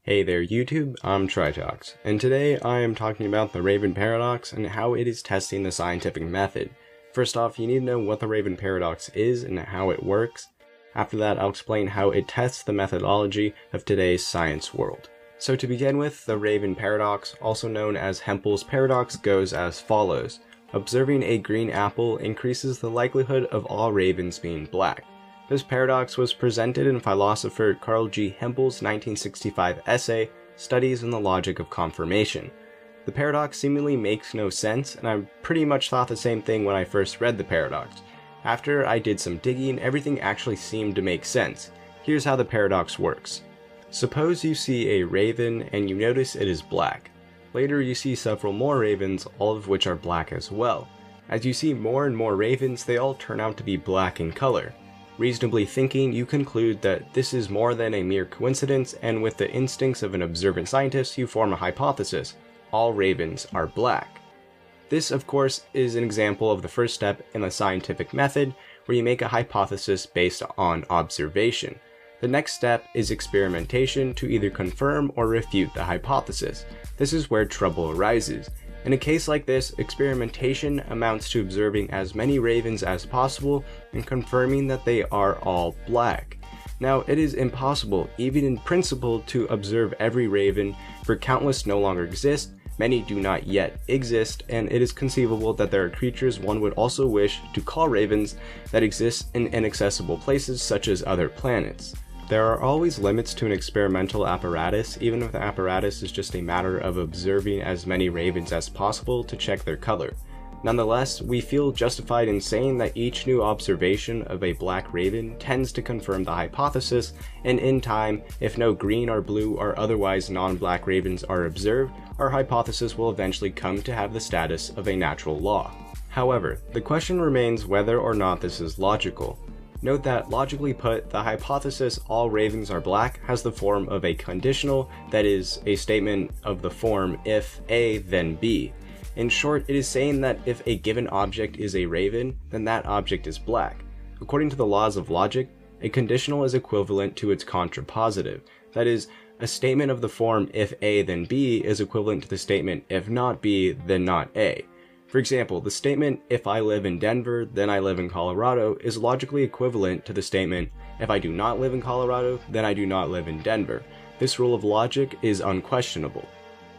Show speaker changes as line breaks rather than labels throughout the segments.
Hey there YouTube, I'm Tritox, and today I am talking about the Raven Paradox and how it is testing the scientific method. First off, you need to know what the Raven Paradox is and how it works. After that, I'll explain how it tests the methodology of today's science world. So to begin with, the Raven Paradox, also known as Hempel's Paradox, goes as follows. Observing a green apple increases the likelihood of all ravens being black. This paradox was presented in philosopher Carl G. Hempel's 1965 essay, Studies in the Logic of Confirmation. The paradox seemingly makes no sense, and I pretty much thought the same thing when I first read the paradox. After I did some digging, everything actually seemed to make sense. Here's how the paradox works. Suppose you see a raven and you notice it is black. Later you see several more ravens, all of which are black as well. As you see more and more ravens, they all turn out to be black in color. Reasonably thinking, you conclude that this is more than a mere coincidence, and with the instincts of an observant scientist, you form a hypothesis. All ravens are black. This, of course, is an example of the first step in the scientific method, where you make a hypothesis based on observation. The next step is experimentation to either confirm or refute the hypothesis. This is where trouble arises. In a case like this, experimentation amounts to observing as many ravens as possible and confirming that they are all black. Now, it is impossible, even in principle, to observe every raven, for countless no longer exist, many do not yet exist, and it is conceivable that there are creatures one would also wish to call ravens that exist in inaccessible places such as other planets. There are always limits to an experimental apparatus, even if the apparatus is just a matter of observing as many ravens as possible to check their color. Nonetheless, we feel justified in saying that each new observation of a black raven tends to confirm the hypothesis, and in time, if no green or blue or otherwise non-black ravens are observed, our hypothesis will eventually come to have the status of a natural law. However, the question remains whether or not this is logical. Note that, logically put, the hypothesis all ravens are black has the form of a conditional, that is, a statement of the form if A then B. In short, it is saying that if a given object is a raven, then that object is black. According to the laws of logic, a conditional is equivalent to its contrapositive, that is, a statement of the form if A then B is equivalent to the statement if not B then not A. For example, the statement, if I live in Denver, then I live in Colorado, is logically equivalent to the statement, if I do not live in Colorado, then I do not live in Denver. This rule of logic is unquestionable.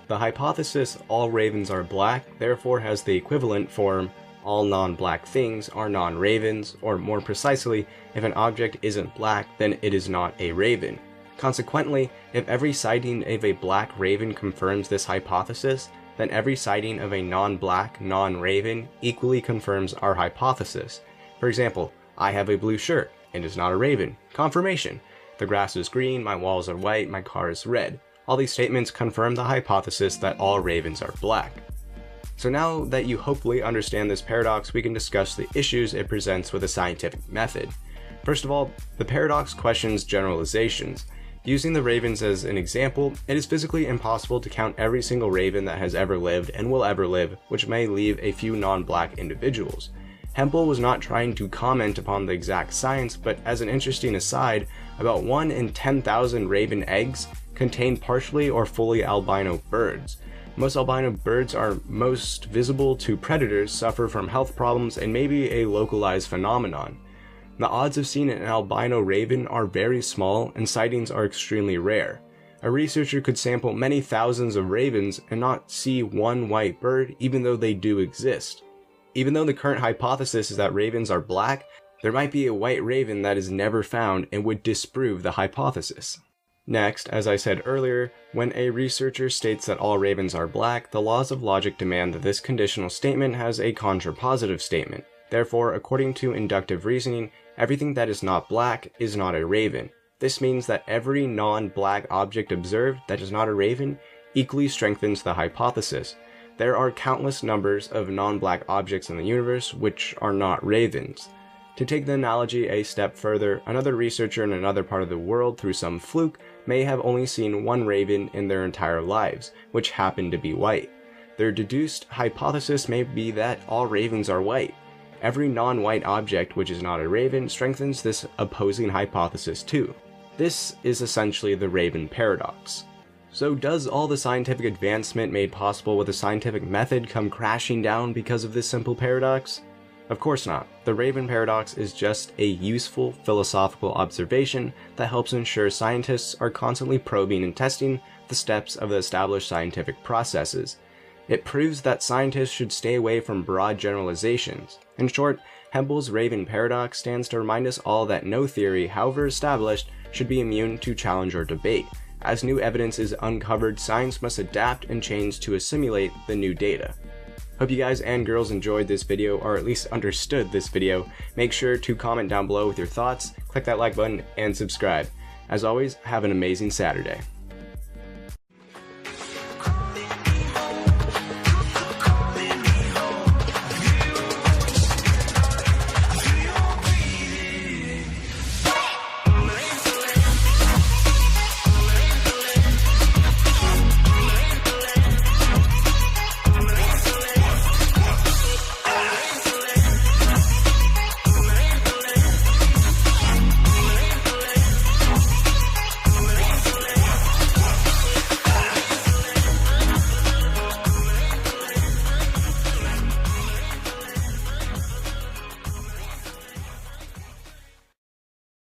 The hypothesis, all ravens are black, therefore has the equivalent form, all non-black things are non-ravens, or more precisely, if an object isn't black, then it is not a raven. Consequently, if every sighting of a black raven confirms this hypothesis, then every sighting of a non-black, non-raven equally confirms our hypothesis. For example, I have a blue shirt, it is not a raven. Confirmation. The grass is green, my walls are white, my car is red. All these statements confirm the hypothesis that all ravens are black. So now that you hopefully understand this paradox, we can discuss the issues it presents with a scientific method. First of all, the paradox questions generalizations. Using the ravens as an example, it is physically impossible to count every single raven that has ever lived and will ever live, which may leave a few non-black individuals. Hempel was not trying to comment upon the exact science, but as an interesting aside, about 1 in 10,000 raven eggs contain partially or fully albino birds. Most albino birds are most visible to predators, suffer from health problems, and may be a localized phenomenon. The odds of seeing an albino raven are very small, and sightings are extremely rare. A researcher could sample many thousands of ravens and not see one white bird, even though they do exist. Even though the current hypothesis is that ravens are black, there might be a white raven that is never found and would disprove the hypothesis. Next, as I said earlier, when a researcher states that all ravens are black, the laws of logic demand that this conditional statement has a contrapositive statement. Therefore, according to inductive reasoning, everything that is not black is not a raven. This means that every non-black object observed that is not a raven equally strengthens the hypothesis. There are countless numbers of non-black objects in the universe which are not ravens. To take the analogy a step further, another researcher in another part of the world, through some fluke, may have only seen one raven in their entire lives, which happened to be white. Their deduced hypothesis may be that all ravens are white. Every non-white object which is not a raven strengthens this opposing hypothesis too. This is essentially the Raven paradox. So does all the scientific advancement made possible with the scientific method come crashing down because of this simple paradox? Of course not. The Raven paradox is just a useful philosophical observation that helps ensure scientists are constantly probing and testing the steps of the established scientific processes. It proves that scientists should stay away from broad generalizations. In short, Hempel's Raven paradox stands to remind us all that no theory, however established, should be immune to challenge or debate. As new evidence is uncovered, science must adapt and change to assimilate the new data. Hope you guys and girls enjoyed this video, or at least understood this video. Make sure to comment down below with your thoughts, click that like button, and subscribe. As always, have an amazing Saturday.